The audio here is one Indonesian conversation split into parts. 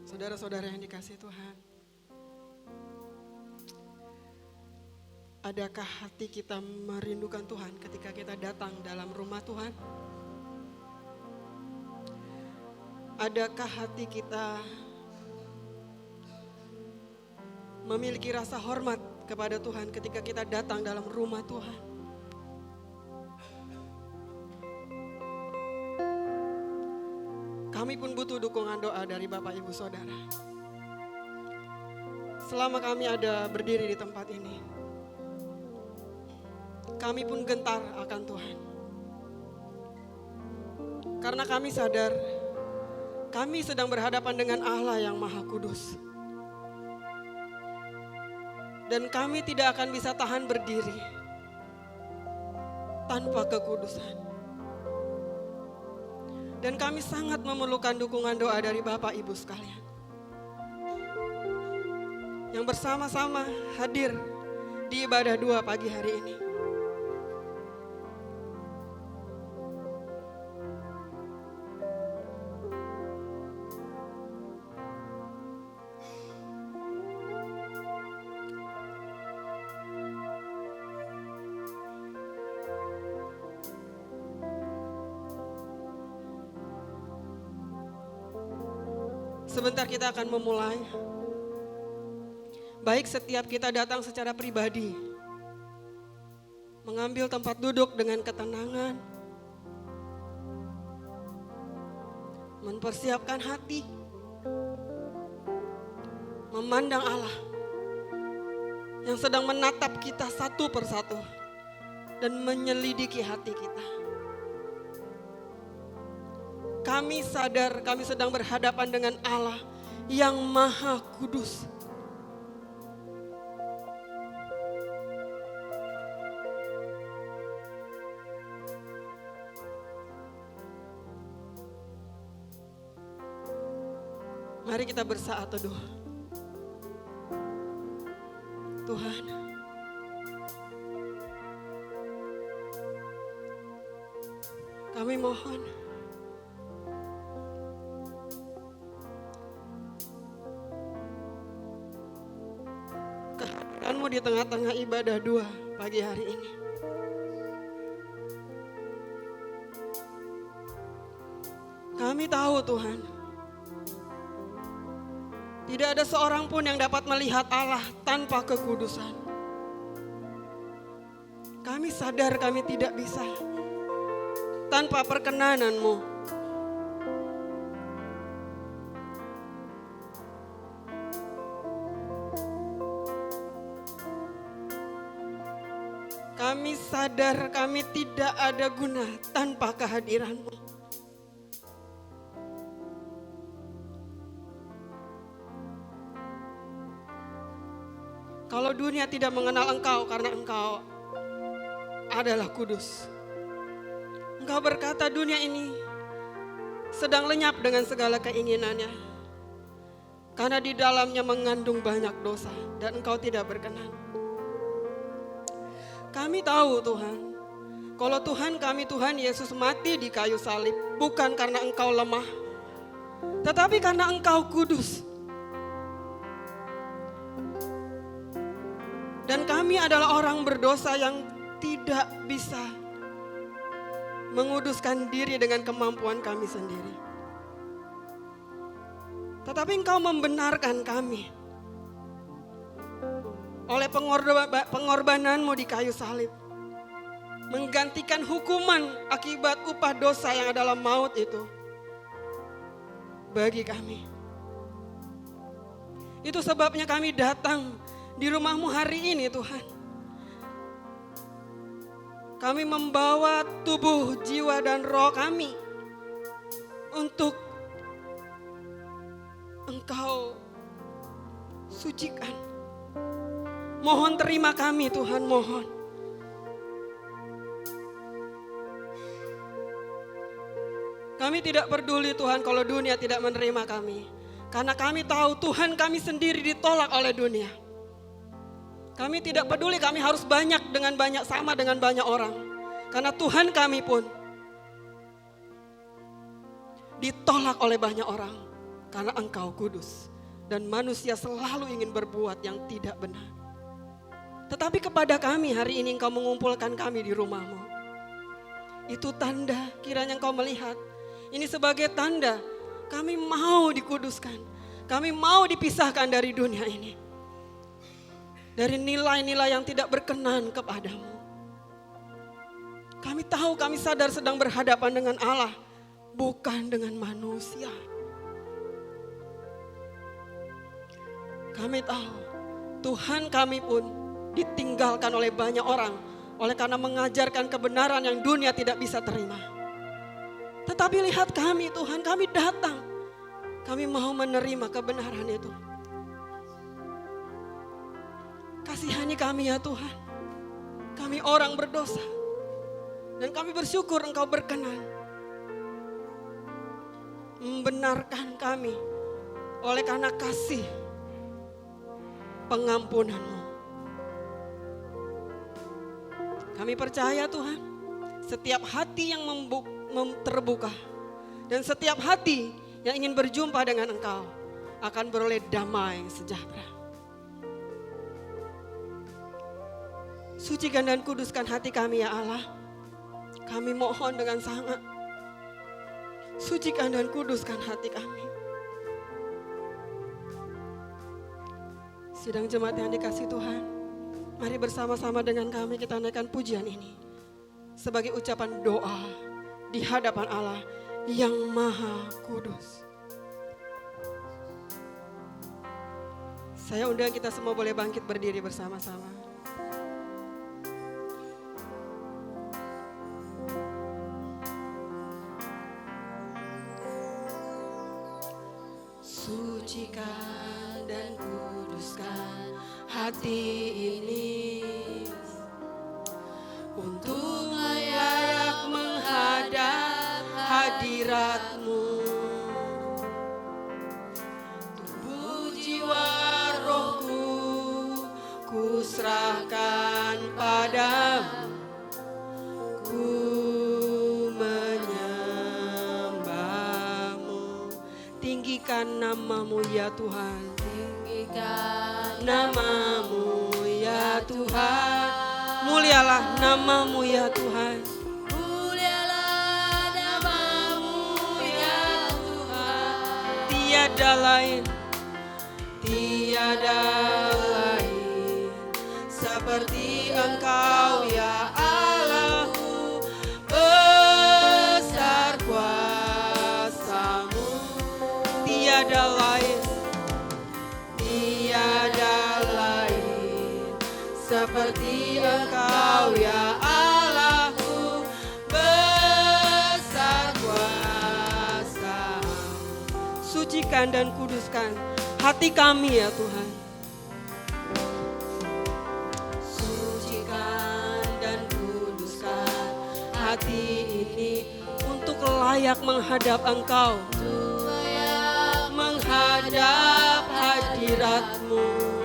Saudara-saudara yang dikasihi Tuhan, adakah hati kita merindukan Tuhan ketika kita datang dalam rumah Tuhan? Adakah hati kita memiliki rasa hormat kepada Tuhan ketika kita datang dalam rumah Tuhan? Kami pun butuh dukungan doa dari Bapak Ibu Saudara. Selama kami ada berdiri di tempat ini, kami pun gentar akan Tuhan. Karena kami sadar, kami sedang berhadapan dengan Allah yang Maha Kudus. Dan kami tidak akan bisa tahan berdiri tanpa kekudusan. Dan kami sangat memerlukan dukungan doa dari Bapak Ibu sekalian, yang bersama-sama hadir di ibadah 2 pagi hari ini. Sebentar kita akan memulai. Baik setiap kita datang secara pribadi, mengambil tempat duduk dengan ketenangan, mempersiapkan hati, memandang Allah yang sedang menatap kita satu persatu dan menyelidiki hati kita. Kami sadar kami sedang berhadapan dengan Allah yang Maha Kudus. Mari kita bersaat teduh. Tuhan, kami mohon kehadiran-Mu di tengah-tengah ibadah 2 pagi hari ini. Kami tahu Tuhan, tidak ada seorang pun yang dapat melihat Allah tanpa kekudusan. Kami sadar kami tidak bisa tanpa perkenanan-Mu. Kami sadar kami tidak ada guna tanpa kehadiran-Mu. Kalau dunia tidak mengenal Engkau karena Engkau adalah kudus. Engkau berkata dunia ini sedang lenyap dengan segala keinginannya, karena di dalamnya mengandung banyak dosa dan Engkau tidak berkenan. Kami tahu Tuhan, kalau Tuhan kami Tuhan Yesus mati di kayu salib bukan karena Engkau lemah, tetapi karena Engkau kudus. Dan kami adalah orang berdosa yang tidak bisa menguduskan diri dengan kemampuan kami sendiri. Tetapi Engkau membenarkan kami oleh pengorbanan-Mu di kayu salib, menggantikan hukuman akibat upah dosa yang adalah maut itu bagi kami. Itu sebabnya kami datang di rumah-Mu hari ini Tuhan. Kami membawa tubuh, jiwa, dan roh kami untuk Engkau sucikan. Mohon terima kami Tuhan, mohon. Kami tidak peduli Tuhan kalau dunia tidak menerima kami. Karena kami tahu Tuhan kami sendiri ditolak oleh dunia. Kami tidak peduli kami harus sama dengan banyak orang. Karena Tuhan kami pun ditolak oleh banyak orang. karena Engkau kudus dan manusia selalu ingin berbuat yang tidak benar. Tetapi kepada kami hari ini Engkau mengumpulkan kami di rumah-Mu. Itu tanda kiranya Engkau melihat. Ini sebagai tanda kami mau dikuduskan. Kami mau dipisahkan dari dunia ini. Dari nilai-nilai yang tidak berkenan kepadamu. Kami tahu, kami sadar sedang berhadapan dengan Allah, bukan dengan manusia. Kami tahu Tuhan kami pun ditinggalkan oleh banyak orang oleh karena mengajarkan kebenaran yang dunia tidak bisa terima. Tetapi lihat kami Tuhan, kami datang. Kami mau menerima kebenaran itu. Kasihani kami ya Tuhan. Kami orang berdosa. Dan kami bersyukur Engkau berkenan membenarkan kami oleh karena kasih pengampunan-Mu. Kami percaya Tuhan, setiap hati yang terbuka dan setiap hati yang ingin berjumpa dengan Engkau akan beroleh damai sejahtera. Sucikan dan kuduskan hati kami ya Allah. Kami mohon dengan sangat. Sucikan dan kuduskan hati kami. Sidang jemaat yang dikasihi Tuhan, mari bersama-sama dengan kami kita naikkan pujian ini sebagai ucapan doa di hadapan Allah yang Maha Kudus. Saya undang kita semua boleh bangkit berdiri bersama-sama. Sucikan dan kuduskan hati ini untuk layak menghadap hadirat-Mu. Tubuh jiwa rohku ku serahkan padamu, ku menyembah-Mu. Tinggikan nama-Mu ya Tuhan, tinggikan nama-Mu ya Tuhan. Mulialah nama-Mu ya Tuhan. Mulialah nama-Mu ya Tuhan. Tiada lain seperti Engkau ya Allahku. Besar kuasa-Mu, tiada lain seperti Engkau ya Allahku. Besar kuasa-Mu. Sucikan dan kuduskan hati kami ya Tuhan. Sucikan dan kuduskan hati ini untuk layak menghadap Engkau, menghadap hadirat-Mu.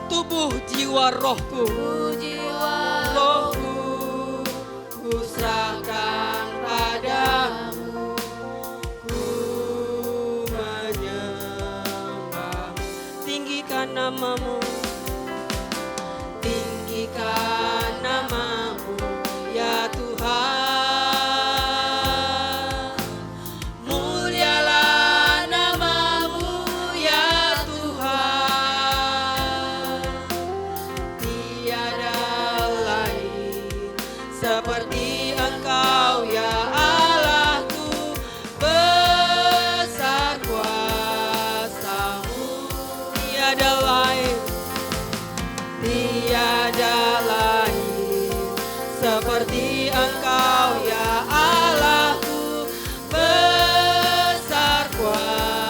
Tubuh jiwa rohku, ku serahkan padamu, ku menyembah. Tinggikan nama-Mu, tinggikan nama-Mu ya Tuhan. Seperti Engkau ya Allahku. Besar kuasa-Mu, tiada lain seperti Engkau ya Allahku. Besar kuasa-Mu.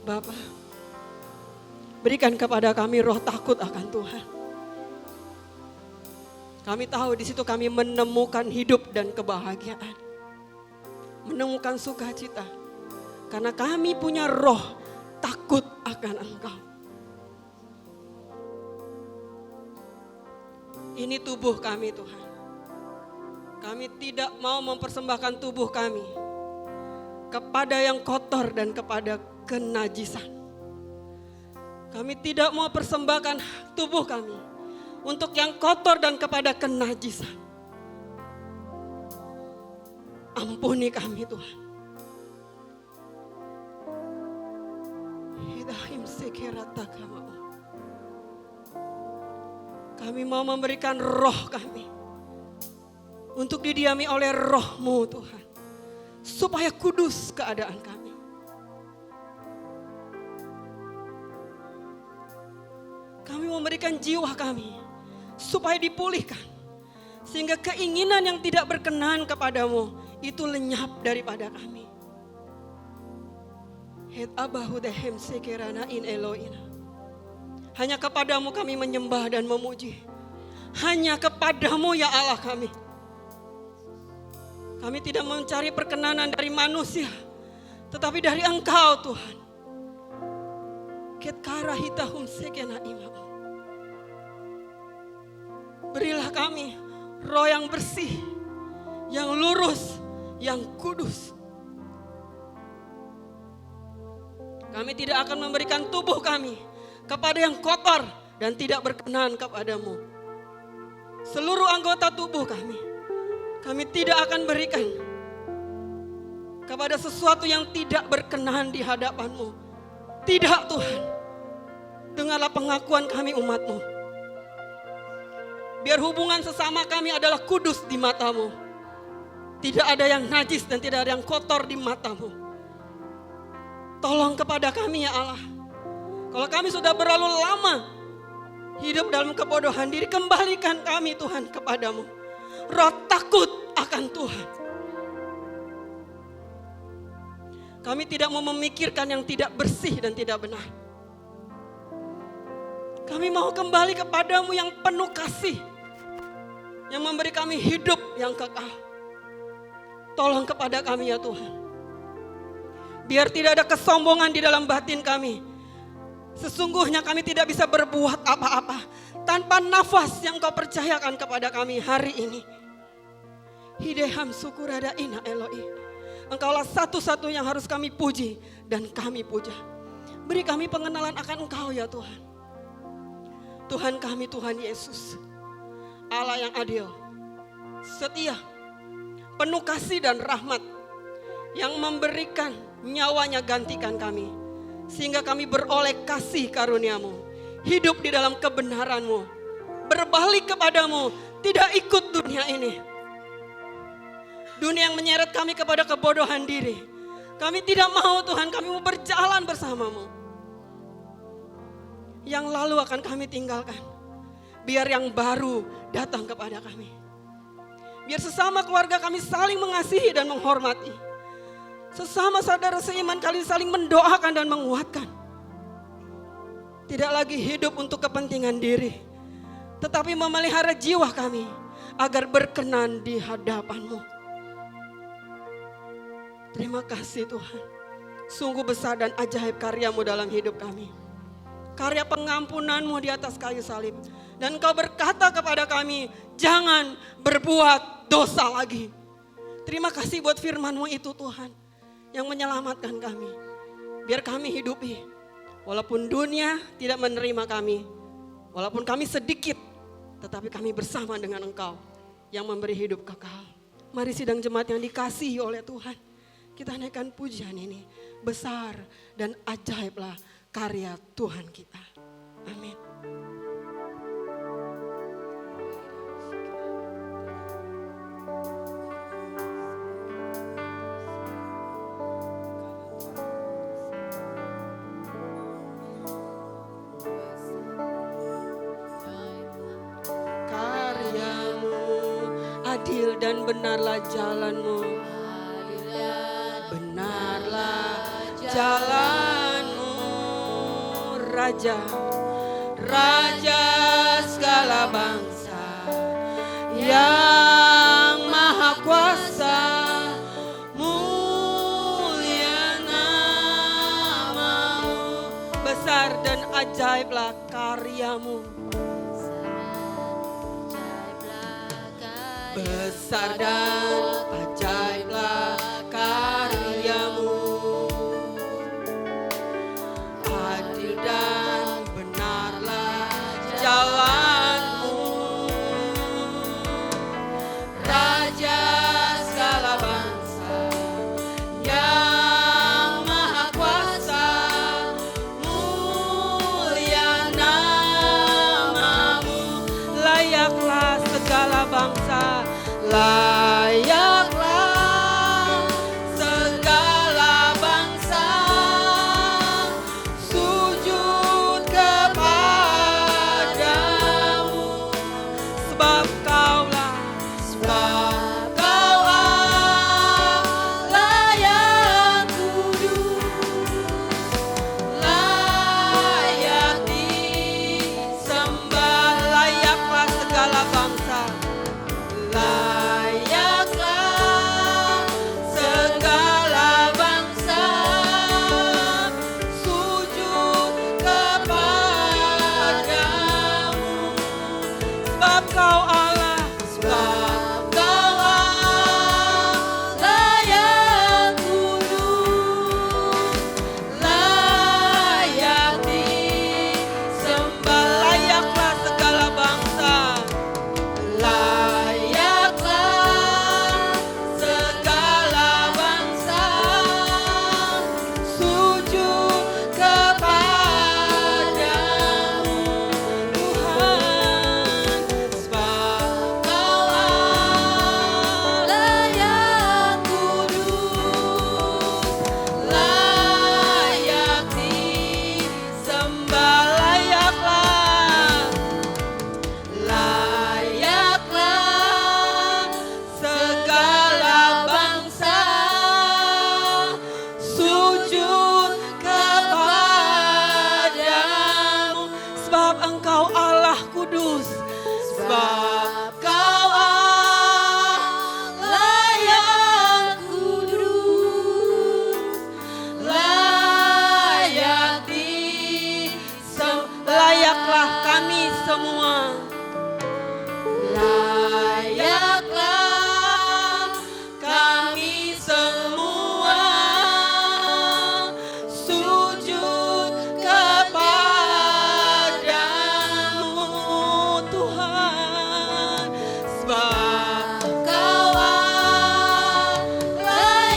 Bapa, berikan kepada kami roh takut akan Tuhan. Kami tahu di situ kami menemukan hidup dan kebahagiaan. Menemukan sukacita. Karena kami punya roh takut akan Engkau. Ini tubuh kami Tuhan. Kami tidak mau mempersembahkan tubuh kami kepada yang kotor dan kepada kenajisan. Kami tidak mau persembahkan tubuh kami untuk yang kotor dan kepada kenajisan. Ampuni kami Tuhan. Hidahim sekeratakamu. Kami mau memberikan roh kami untuk didiami oleh roh-Mu Tuhan. Supaya kudus keadaan kami. Kami memberikan jiwa kami supaya dipulihkan. Sehingga keinginan yang tidak berkenan kepadamu itu lenyap daripada kami. Het abahu dehem sekerana in Elohina. Hanya kepadamu kami menyembah dan memuji. Hanya kepadamu ya Allah kami. Kami tidak mencari perkenanan dari manusia, tetapi dari Engkau Tuhan. Ketkarahitahum sekena imam. Berilah kami roh yang bersih, yang lurus, yang kudus. Kami tidak akan memberikan tubuh kami kepada yang kotor dan tidak berkenan kepadamu. Seluruh anggota tubuh kami tidak akan berikan kepada sesuatu yang tidak berkenan di hadapan-Mu. Tidak Tuhan, dengarlah pengakuan kami umat-Mu. Biar hubungan sesama kami adalah kudus di mata-Mu. Tidak ada yang najis dan tidak ada yang kotor di mata-Mu. Tolong kepada kami ya Allah. Kalau kami sudah berlalu lama hidup dalam kebodohan diri, kembalikan kami Tuhan kepadamu. Roh takut akan Tuhan. Kami tidak mau memikirkan yang tidak bersih dan tidak benar. Kami mau kembali kepadamu yang penuh kasih. Yang memberi kami hidup yang kekal. Tolong kepada kami ya Tuhan. Biar tidak ada kesombongan di dalam batin kami. Sesungguhnya kami tidak bisa berbuat apa-apa tanpa nafas yang Kau percayakan kepada kami hari ini. Hideham syukurada ina Eloi. Engkaulah satu-satu yang harus kami puji dan kami puja. Beri kami pengenalan akan Engkau ya Tuhan. Tuhan kami, Tuhan Yesus. Allah yang adil, setia, penuh kasih dan rahmat. Yang memberikan nyawanya gantikan kami. Sehingga kami beroleh kasih karunia-Mu. Hidup di dalam kebenaran-Mu. Berbalik kepadamu. Tidak ikut dunia ini. Dunia yang menyeret kami kepada kebodohan diri. Kami tidak mau Tuhan, kami mau berjalan bersama-Mu. Yang lalu akan kami tinggalkan. Biar yang baru datang kepada kami. Biar sesama keluarga kami saling mengasihi dan menghormati. Sesama saudara seiman kali saling mendoakan dan menguatkan. Tidak lagi hidup untuk kepentingan diri. Tetapi memelihara jiwa kami. Agar berkenan di hadapan-Mu. Terima kasih Tuhan. Sungguh besar dan ajaib karya-Mu dalam hidup kami. Karya pengampunan-Mu di atas kayu salib. Dan Engkau berkata kepada kami, jangan berbuat dosa lagi. Terima kasih buat firman-Mu itu Tuhan. Yang menyelamatkan kami. Biar kami hidupi. Walaupun dunia tidak menerima kami. Walaupun kami sedikit. Tetapi kami bersama dengan Engkau. Yang memberi hidup kekal. Mari sidang jemaat yang dikasihi oleh Tuhan. Kita naikkan pujian ini. Besar dan ajaiblah karya Tuhan kita. Amin. Adil dan benarlah jalan-Mu. Benarlah jalan-Mu, Raja, Raja segala bangsa, yang maha kuasa, mulia nama-Mu. ajaiblah karyamu. Besar dan ajaiblah karyamu. Adil dan benarlah jalanmu. Raja segala bangsa yang maha kuasa, mulia namamu. Layaklah segala bangsa, layaklah segala bangsa sujud kepadamu. Sebab kaulah yang kudus, layak disembah. Layaklah segala bangsa, layaklah segala bangsa sujud kepadamu. Sebab kau Allah, sebab kau Allah yang kudus, layak disembah. Layaklah segala bangsa, layaklah segala bangsa sujud kepadamu, Tuhan. Sebab kau Allah yang kudus, layak disembah. Layaklah segala bangsa sujud kepadamu. Sebab engkau Allah kudus, sebab kau Allah yang kudus, layak disembah. Layaklah kami semua, layaklah kami semua sujud kepadamu, Tuhan. Sebab kau Allah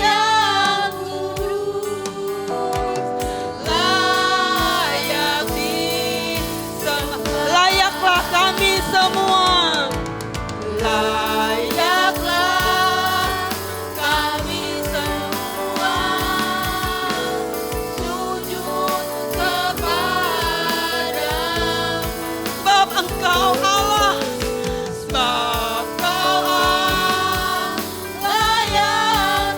yang kudus, layak disembah. Layaklah kami semua, layaklah kami semua sujud kepadamu. Sebab engkau Allah, sebab kau Allah yang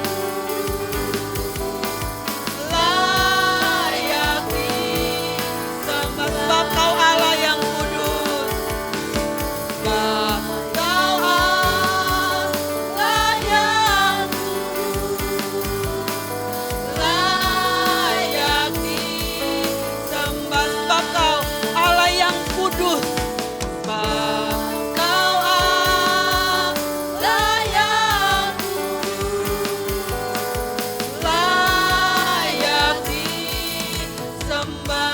layak disembah. Sebab kau Allah yang kudus, sebab kau Allah yang layak disembah. Sebab kau Allah yang kudus, sebab kau Allah yang layak disembah.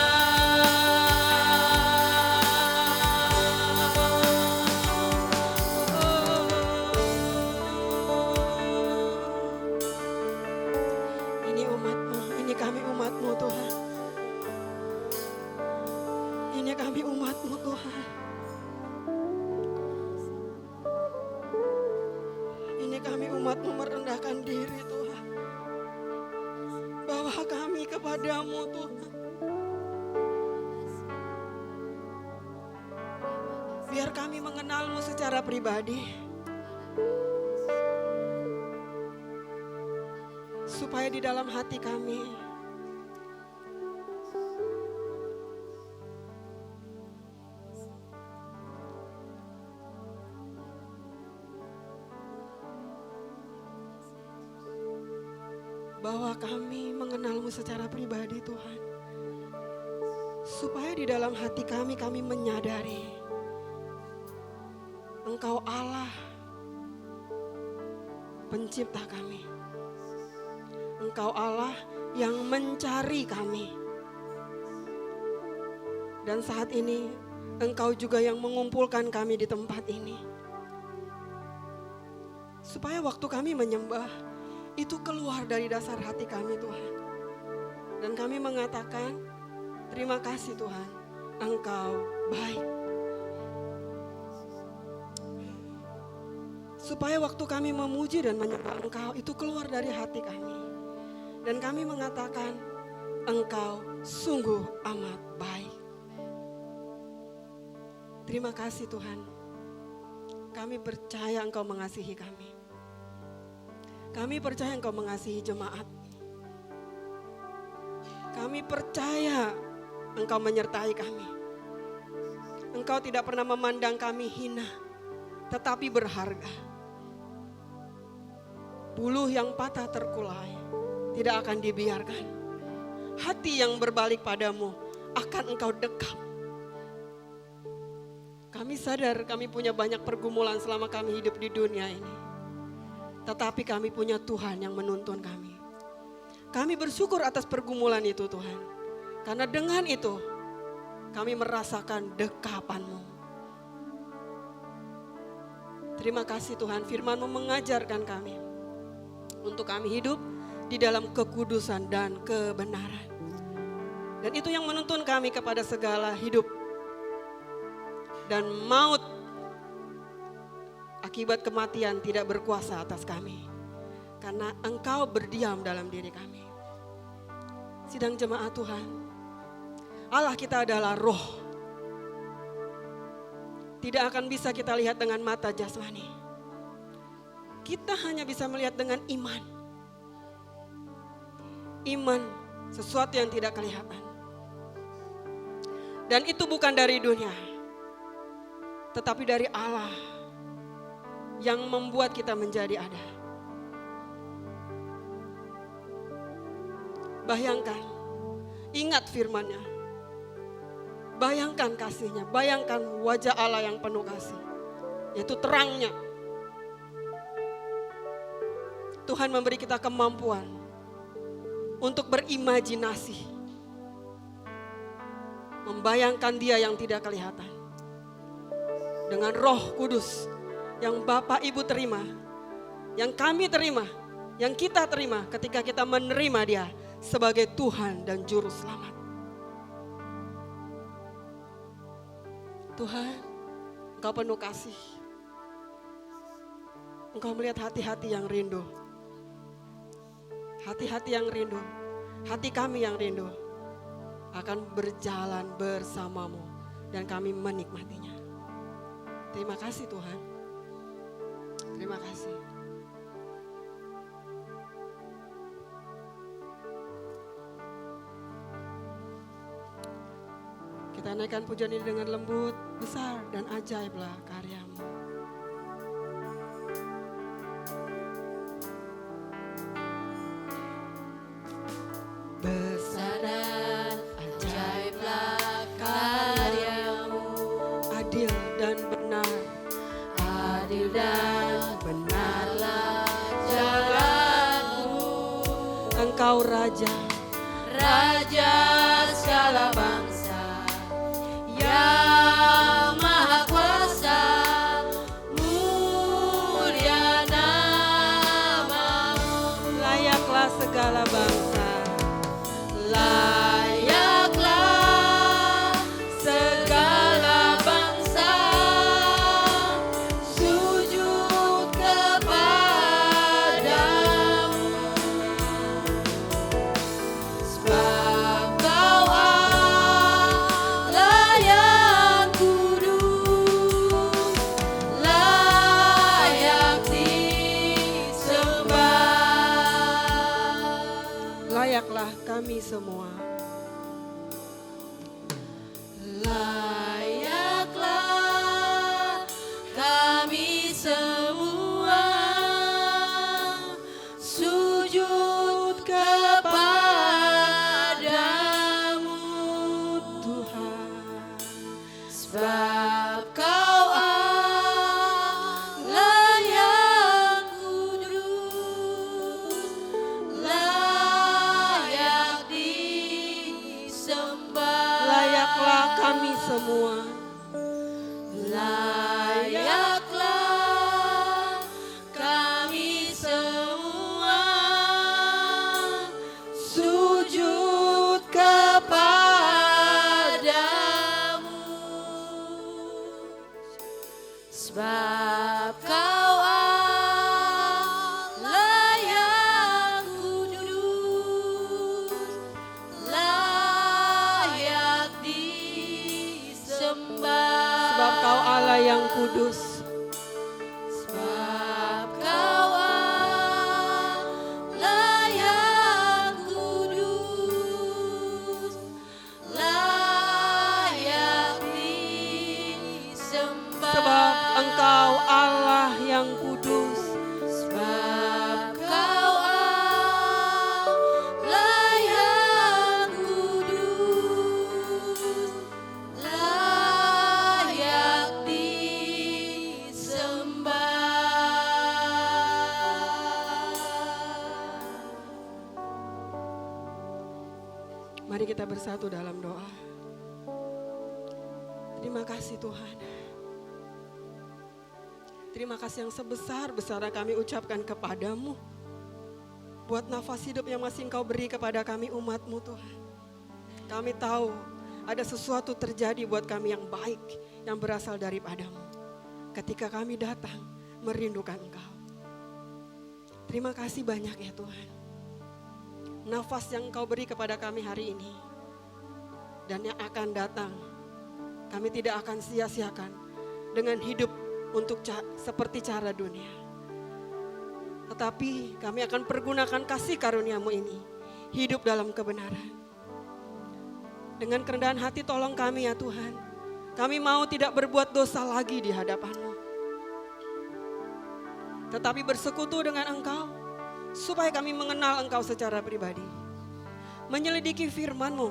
Ini umat-Mu, ini kami umat-Mu Tuhan. Ini kami umat-Mu Tuhan. Ini kami umat-Mu merendahkan diri Tuhan. Bawa kami kepadamu Tuhan. Biar kami mengenal-Mu secara pribadi. Supaya di dalam hati kami bahwa kami mengenal-Mu secara pribadi Tuhan. supaya di dalam hati kami menyadari Engkau Allah pencipta kami. Engkau Allah yang mencari kami. Dan saat ini Engkau juga yang mengumpulkan kami di tempat ini. Supaya waktu kami menyembah itu keluar dari dasar hati kami, Tuhan. Dan kami mengatakan, terima kasih Tuhan, Engkau baik. Supaya waktu kami memuji dan menyembah Engkau itu keluar dari hati kami. Dan kami mengatakan, Engkau sungguh amat baik. Terima kasih Tuhan. Kami percaya Engkau mengasihi kami. Kami percaya Engkau mengasihi jemaat. Kami percaya Engkau menyertai kami. Engkau tidak pernah memandang kami hina, tetapi berharga. Buluh yang patah terkulai tidak akan dibiarkan. Hati yang berbalik padamu akan Engkau dekap. Kami sadar kami punya banyak pergumulan selama kami hidup di dunia ini. Tetapi kami punya Tuhan yang menuntun kami. Kami bersyukur atas pergumulan itu Tuhan. Karena dengan itu kami merasakan dekapan-Mu. Terima kasih Tuhan, firman-Mu mengajarkan kami. Untuk kami hidup di dalam kekudusan dan kebenaran. Dan itu yang menuntun kami kepada segala hidup dan maut akibat kematian tidak berkuasa atas kami. Karena Engkau berdiam dalam diri kami. Sidang jemaat Tuhan, Allah kita adalah roh. Tidak akan bisa kita lihat dengan mata jasmani. Kita hanya bisa melihat dengan iman. Iman sesuatu yang tidak kelihatan. Dan itu bukan dari dunia, tetapi dari Allah yang membuat kita menjadi ada. Bayangkan, ingat firman-Nya. Bayangkan kasih-Nya, bayangkan wajah Allah yang penuh kasih, yaitu terang-Nya. Tuhan memberi kita kemampuan untuk berimajinasi, membayangkan Dia yang tidak kelihatan. Dengan Roh Kudus yang Bapak Ibu terima, yang kami terima, yang kita terima ketika kita menerima Dia sebagai Tuhan dan Juru Selamat. Tuhan, Engkau penuh kasih. Engkau melihat hati-hati yang rindu. Hati-hati yang rindu, hati kami yang rindu akan berjalan bersama-Mu dan kami menikmatinya. Terima kasih Tuhan. Terima kasih. Kita naikkan pujian ini dengan lembut, besar dan ajaiblah karya-Mu. Besar dan ajaiblah karya-Mu, adil dan benar, adil dan benarlah jalan-Mu. Engkau Raja, Raja segala bangsa, yang Maha Kuasa, mulia nama-Mu. Layaklah segala bangsa, layaklah segala bangsa sujud kepadamu. Sebab Kau Allah yang kudus, layak disembah. Layaklah kami semua. Layaklah kami semua sujud kepadamu Tuhan. kudus. Sebab Kau Allah yang kudus, layak disembah. Sebab Engkau Allah yang kudus. Sebab Kau Allah yang kudus, layak disembah. Mari kita bersatu dalam doa. Terima kasih Tuhan. Terima kasih yang sebesar-besarnya kami ucapkan kepadamu. Buat nafas hidup yang masih Engkau beri kepada kami umat-Mu Tuhan. Kami tahu ada sesuatu terjadi buat kami yang baik, yang berasal daripada-Mu. Ketika kami datang merindukan Engkau. Terima kasih banyak ya Tuhan. Nafas yang Engkau beri kepada kami hari ini. Dan yang akan datang, kami tidak akan sia-siakan dengan hidup untuk seperti cara dunia. Tetapi kami akan pergunakan kasih karunia-Mu ini, hidup dalam kebenaran. Dengan kerendahan hati tolong kami ya Tuhan. Kami mau tidak berbuat dosa lagi di hadapan-Mu. Tetapi bersekutu dengan Engkau, supaya kami mengenal Engkau secara pribadi. Menyelidiki firman-Mu,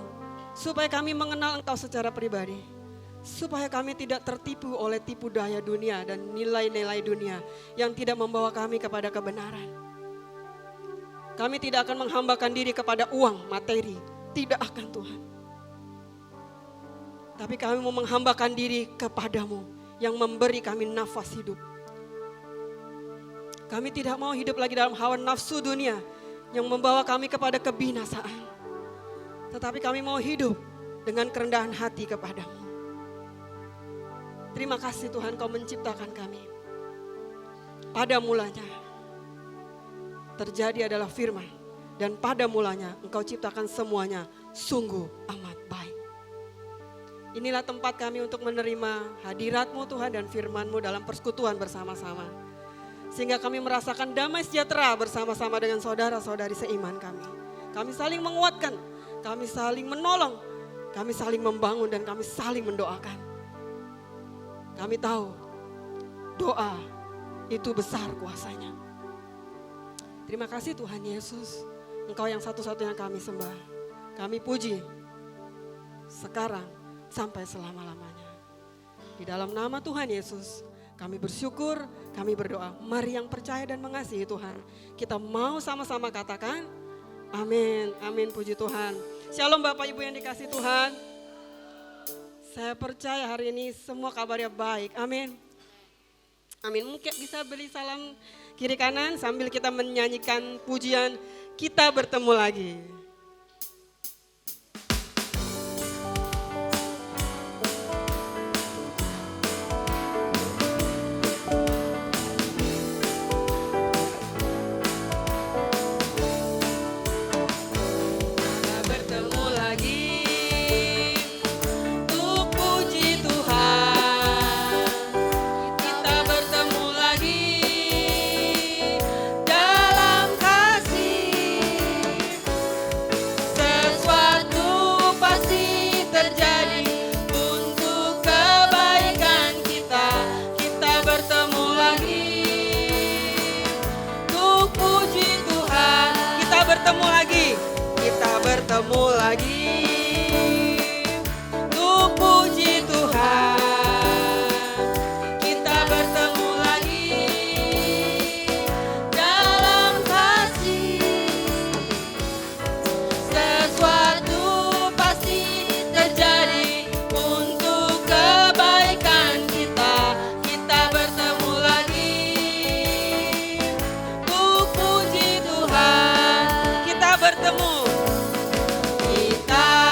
supaya kami mengenal Engkau secara pribadi. Supaya kami tidak tertipu oleh tipu daya dunia dan nilai-nilai dunia yang tidak membawa kami kepada kebenaran. Kami tidak akan menghambakan diri kepada uang, materi. Tidak akan Tuhan. Tapi kami mau menghambakan diri kepada-Mu yang memberi kami nafas hidup. Kami tidak mau hidup lagi dalam hawa nafsu dunia yang membawa kami kepada kebinasaan. Tetapi kami mau hidup dengan kerendahan hati kepada-Mu. Terima kasih Tuhan Kau menciptakan kami. Pada mulanya terjadi adalah firman. Dan pada mulanya Engkau ciptakan semuanya sungguh amat baik. Inilah tempat kami untuk menerima hadirat-Mu Tuhan dan firman-Mu dalam persekutuan bersama-sama. Sehingga kami merasakan damai sejahtera bersama-sama dengan saudara-saudari seiman kami. Kami saling menguatkan, kami saling menolong, kami saling membangun dan kami saling mendoakan. Kami tahu doa itu besar kuasanya. Terima kasih Tuhan Yesus. Engkau yang satu-satunya kami sembah. Kami puji sekarang sampai selama-lamanya. Di dalam nama Tuhan Yesus kami bersyukur, kami berdoa. Mari yang percaya dan mengasihi Tuhan. Kita mau sama-sama katakan amin, amin, puji Tuhan. Shalom Bapak Ibu yang dikasihi Tuhan. Saya percaya hari ini semua kabarnya baik. Amin. Amin. Mungkin bisa beri salam kiri kanan sambil kita menyanyikan pujian Kita Bertemu Lagi. Bertemu lagi untuk puji Tuhan. Kita bertemu lagi dalam kasih. Sesuatu pasti terjadi untuk kebaikan kita. Kita bertemu lagi untuk puji Tuhan. Kita bertemu. Kita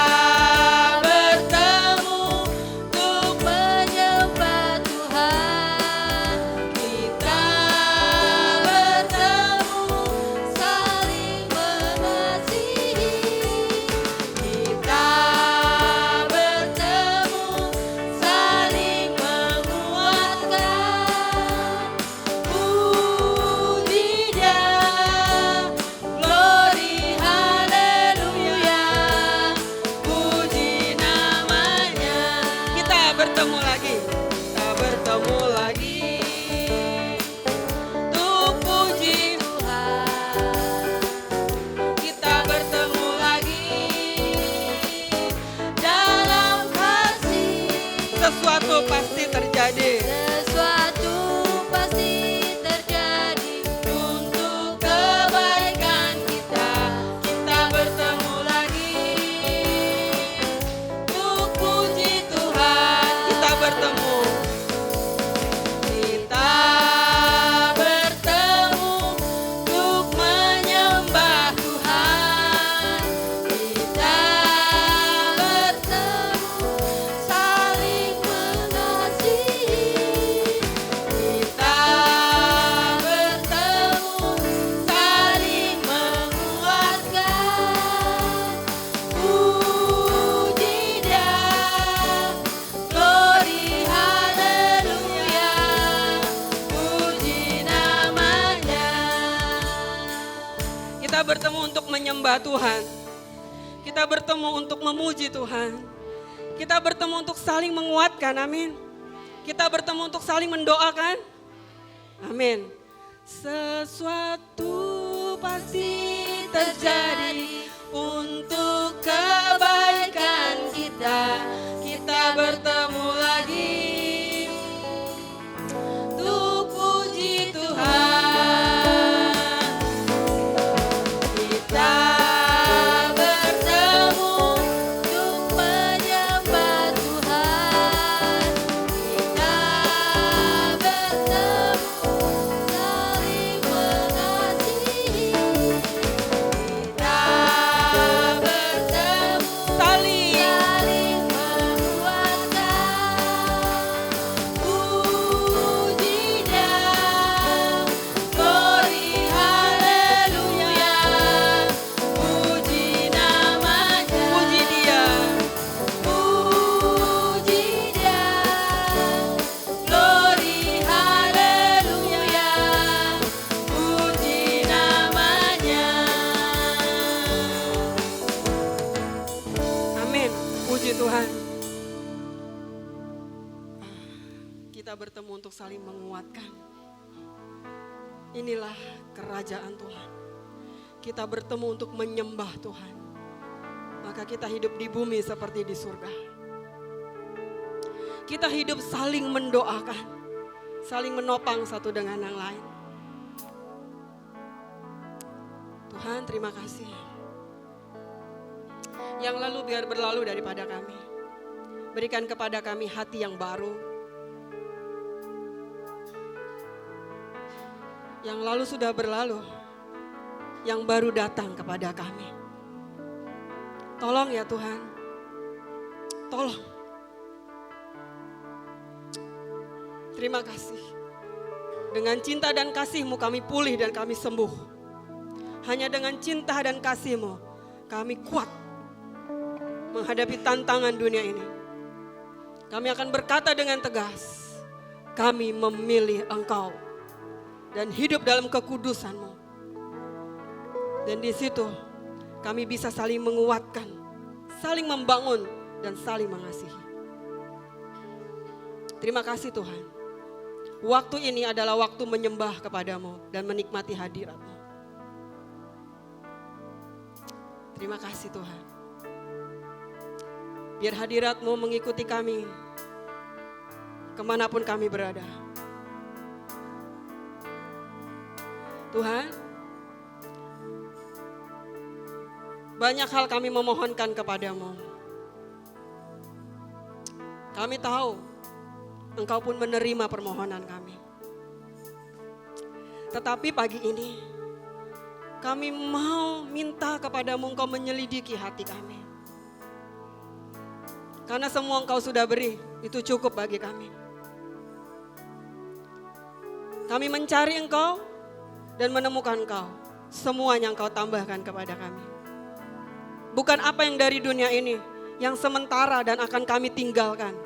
Kita bertemu untuk menyembah Tuhan. Kita bertemu untuk memuji Tuhan. Kita bertemu untuk saling menguatkan, amin. Kita bertemu untuk saling mendoakan, amin. Sesuatu pasti terjadi untuk kebaikan kita. Kita bertemu lagi untuk puji Tuhan. Kita bertemu untuk menyembah Tuhan. Kita bertemu saling mengasihi. Kita bertemu saling menguatkan. Pujinya, glory haleluya. Puji namanya, puji dia, glory haleluya. Puji namanya. Amin, puji Tuhan. Kita bertemu untuk saling menguatkan. Inilah kerajaan Tuhan. Kita bertemu untuk menyembah Tuhan. Maka kita hidup di bumi seperti di surga. Kita hidup saling mendoakan, saling menopang satu dengan yang lain. Tuhan, terima kasih. Yang lalu biar berlalu daripada kami. Berikan kepada kami hati yang baru. Yang lalu sudah berlalu, yang baru datang kepada kami. Tolong ya Tuhan, tolong. Terima kasih. Dengan cinta dan kasih-Mu kami pulih dan kami sembuh. Hanya dengan cinta dan kasih-Mu kami kuat menghadapi tantangan dunia ini. Kami akan berkata dengan tegas, kami memilih Engkau dan hidup dalam kekudusan-Mu. Dan di situ kami bisa saling menguatkan, saling membangun, dan saling mengasihi. Terima kasih Tuhan. Waktu ini adalah waktu menyembah kepada-Mu dan menikmati hadirat-Mu. Terima kasih Tuhan. Biar hadirat-Mu mengikuti kami kemanapun kami berada. Tuhan, banyak hal kami memohonkan kepadamu. Kami tahu Engkau pun menerima permohonan kami. Tetapi pagi ini kami mau minta kepadamu Engkau menyelidiki hati kami. Karena semua Engkau sudah beri, itu cukup bagi kami. Kami mencari Engkau dan menemukan Engkau. Semuanya Engkau tambahkan kepada kami. Bukan apa yang dari dunia ini, yang sementara dan akan kami tinggalkan.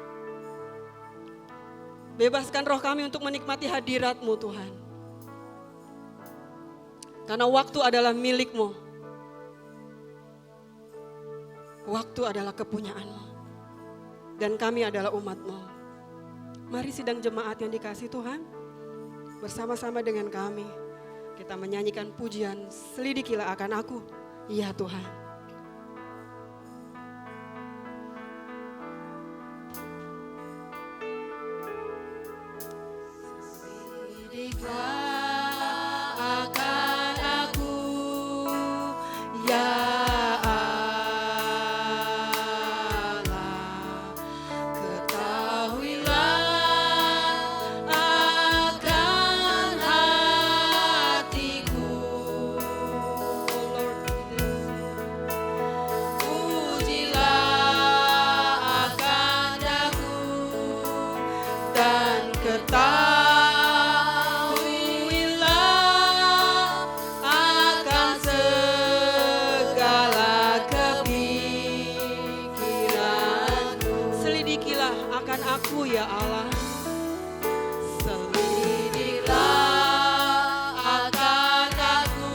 Bebaskan roh kami untuk menikmati hadirat-Mu Tuhan. Karena waktu adalah milik-Mu. Waktu adalah kepunyaan-Mu. Dan kami adalah umat-Mu. Mari sidang jemaat yang dikasihi Tuhan, bersama-sama dengan kami, kita menyanyikan pujian, selidikilah akan aku, ya Tuhan. Akan aku, ya Allah, ketahuilah akan hatiku. Pujilah akan aku dan ketahuilah aku ya Allah. Selidiklah akan aku,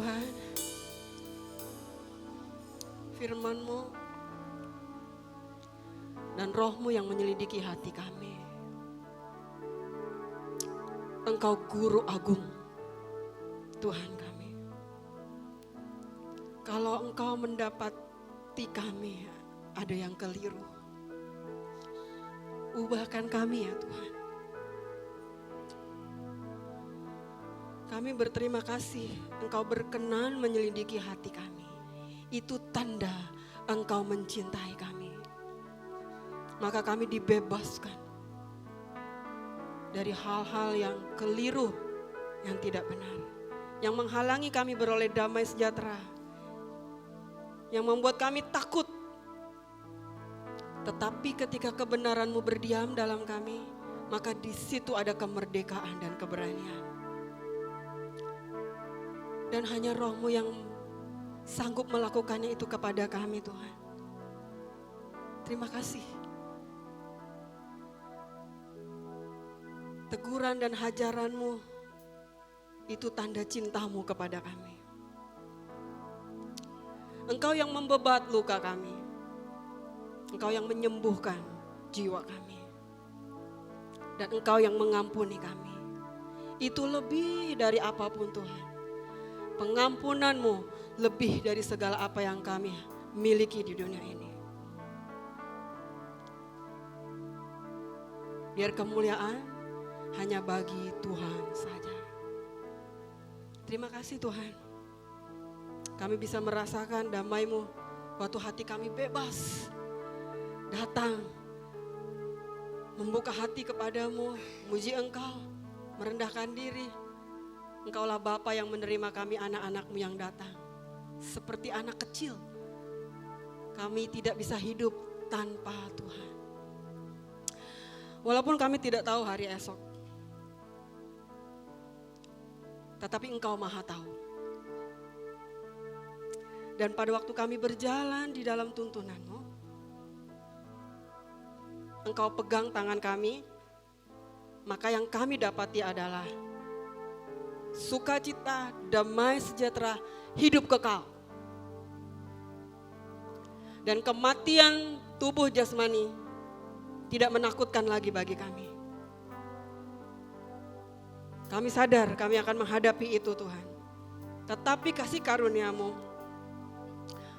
Tuhan. Firman-Mu dan Roh-Mu yang menyelidiki hati kami. Engkau Guru Agung, Tuhan kami. Kalau Engkau mendapati kami ada yang keliru, ubahkan kami ya Tuhan. Kami berterima kasih Engkau berkenan menyelidiki hati kami. Itu tanda Engkau mencintai kami. Maka kami dibebaskan dari hal-hal yang keliru, yang tidak benar, yang menghalangi kami beroleh damai sejahtera, yang membuat kami takut. Tetapi ketika kebenaran-Mu berdiam dalam kami, maka di situ ada kemerdekaan dan keberanian. Dan hanya Roh-Mu yang sanggup melakukannya itu kepada kami Tuhan. Terima kasih. Teguran dan hajaran-Mu itu tanda cinta-Mu kepada kami. Engkau yang membebat luka kami. Engkau yang menyembuhkan jiwa kami. Dan Engkau yang mengampuni kami. Itu lebih dari apapun Tuhan. Pengampunan-Mu lebih dari segala apa yang kami miliki di dunia ini. Biar kemuliaan hanya bagi Tuhan saja. Terima kasih Tuhan. Kami bisa merasakan damai-Mu waktu hati kami bebas. Datang, membuka hati kepadamu, muji Engkau, merendahkan diri. Engkaulah Bapa yang menerima kami anak-anak-Mu yang datang. Seperti anak kecil, kami tidak bisa hidup tanpa Tuhan. Walaupun kami tidak tahu hari esok, tetapi Engkau Maha tahu. Dan pada waktu kami berjalan di dalam tuntunan-Mu, Engkau pegang tangan kami, maka yang kami dapati adalah sukacita, damai sejahtera, hidup kekal. Dan kematian tubuh jasmani tidak menakutkan lagi bagi kami. Kami sadar kami akan menghadapi itu Tuhan. Tetapi kasih karunia-Mu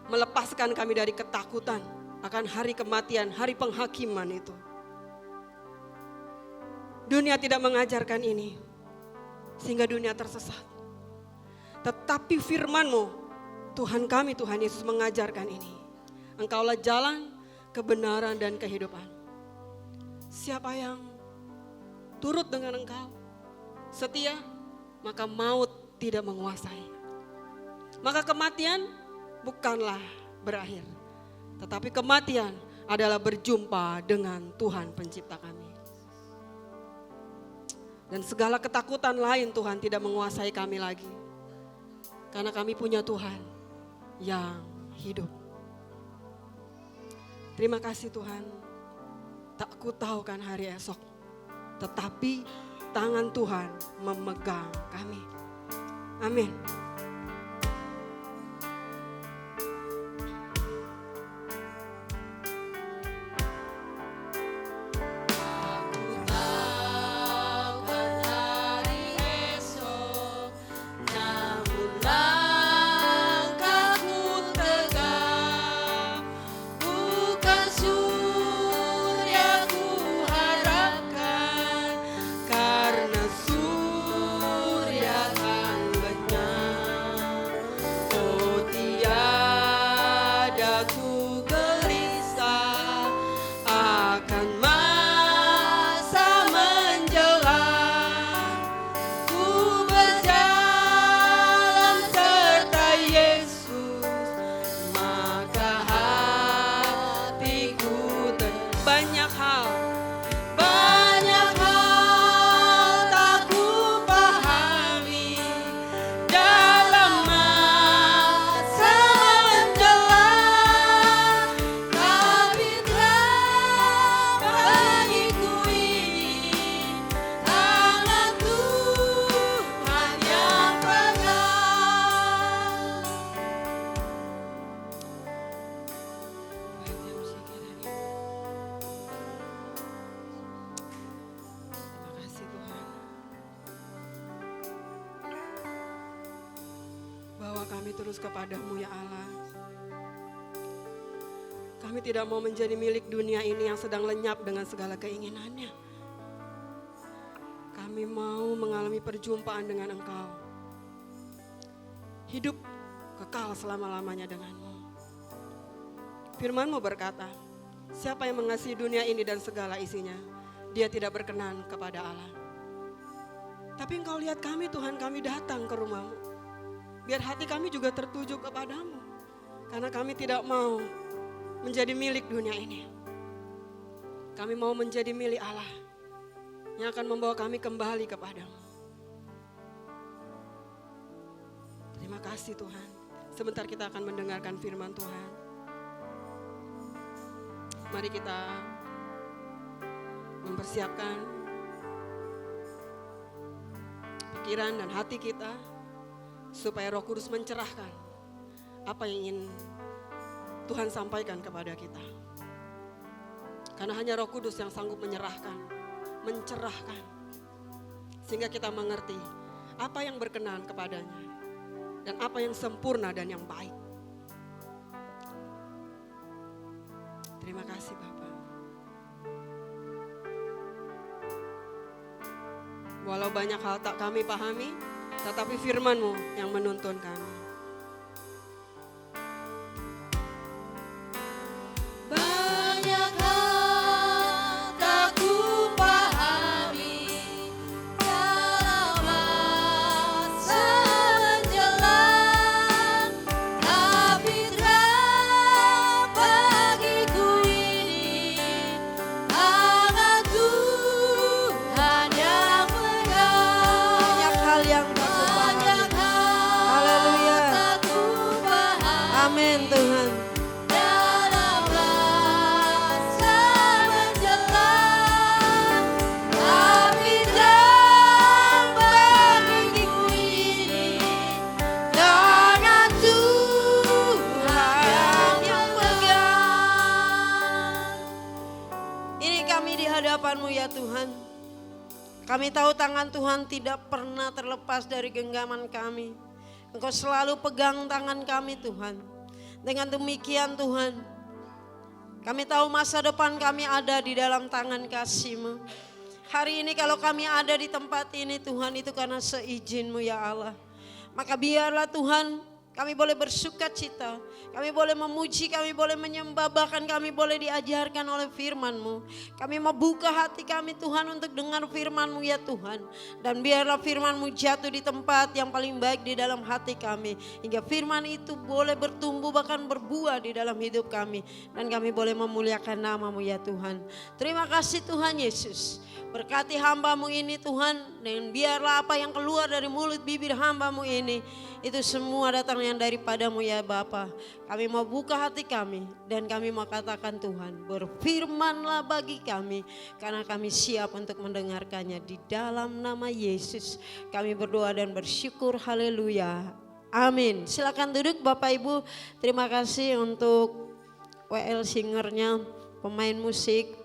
melepaskan kami dari ketakutan akan hari kematian, hari penghakiman itu. Dunia tidak mengajarkan ini, sehingga dunia tersesat. Tetapi firman-Mu, Tuhan kami, Tuhan Yesus mengajarkan ini. Engkaulah jalan, kebenaran dan kehidupan. Siapa yang turut dengan Engkau, setia, maka maut tidak menguasai. Maka kematian bukanlah berakhir, tetapi kematian adalah berjumpa dengan Tuhan pencipta kami. Dan segala ketakutan lain Tuhan tidak menguasai kami lagi. Karena kami punya Tuhan yang hidup. Terima kasih Tuhan. Tak ku tahu kan hari esok. Tetapi tangan Tuhan memegang kami. Amin. Karena surya kan lenyap. kami terus kepadamu ya Allah. Kami tidak mau menjadi milik dunia ini yang sedang lenyap dengan segala keinginannya. Kami mau mengalami perjumpaan dengan Engkau. Hidup kekal selama-lamanya denganmu. Firman-Mu berkata, siapa yang mengasihi dunia ini dan segala isinya, dia tidak berkenan kepada Allah. Tapi Engkau lihat kami Tuhan, kami datang ke rumah-Mu. Biar hati kami juga tertuju kepadamu. Karena kami tidak mau menjadi milik dunia ini. Kami mau menjadi milik Allah yang akan membawa kami kembali kepadamu. Terima kasih Tuhan. Sebentar kita akan mendengarkan firman Tuhan. Mari kita mempersiapkan pikiran dan hati kita supaya Roh Kudus mencerahkan apa yang ingin Tuhan sampaikan kepada kita. Karena hanya Roh Kudus yang sanggup menyerahkan, mencerahkan, sehingga kita mengerti apa yang berkenan kepadanya dan apa yang sempurna dan yang baik. Terima kasih Bapa. Walau banyak hal tak kami pahami, tetapi firman-Mu yang menuntun kami. Banyak hal tak kupahami dalam masa menjelang, tapi terang bagiku ini hanya Tuhan yang pegang. Banyak hal yang tak kupahami. Banyak hal Haleluya. tak kupahami. Amin Tuhan. Dalam masa menjelang, tapi terang bagiku ini hanya Tuhan yang pegang. Ini kami di hadapan-Mu ya Tuhan. Kami tahu tangan Tuhan tidak pernah terlepas dari genggaman kami. Engkau selalu pegang tangan kami Tuhan. Dengan demikian Tuhan, kami tahu masa depan kami ada di dalam tangan kasih-Mu. Hari ini kalau kami ada di tempat ini Tuhan, itu karena seizin-Mu ya Allah. Maka biarlah Tuhan kami boleh bersuka cita, kami boleh memuji, kami boleh menyembah, bahkan kami boleh diajarkan oleh firman-Mu. Kami mau buka hati kami Tuhan untuk dengar firman-Mu ya Tuhan. Dan biarlah firman-Mu jatuh di tempat yang paling baik di dalam hati kami. Hingga firman itu boleh bertumbuh bahkan berbuah di dalam hidup kami. Dan kami boleh memuliakan nama-Mu ya Tuhan. Terima kasih Tuhan Yesus. Berkati hamba-Mu ini Tuhan. Dan biarlah apa yang keluar dari mulut bibir hamba-Mu ini, itu semua datang yang daripada-Mu ya Bapa. Kami mau buka hati kami dan kami mau katakan Tuhan, berfirmanlah bagi kami karena kami siap untuk mendengarkannya. Di dalam nama Yesus kami berdoa dan bersyukur, haleluya, amin. Silakan duduk Bapak Ibu. Terima kasih untuk WL Singernya, pemain musik.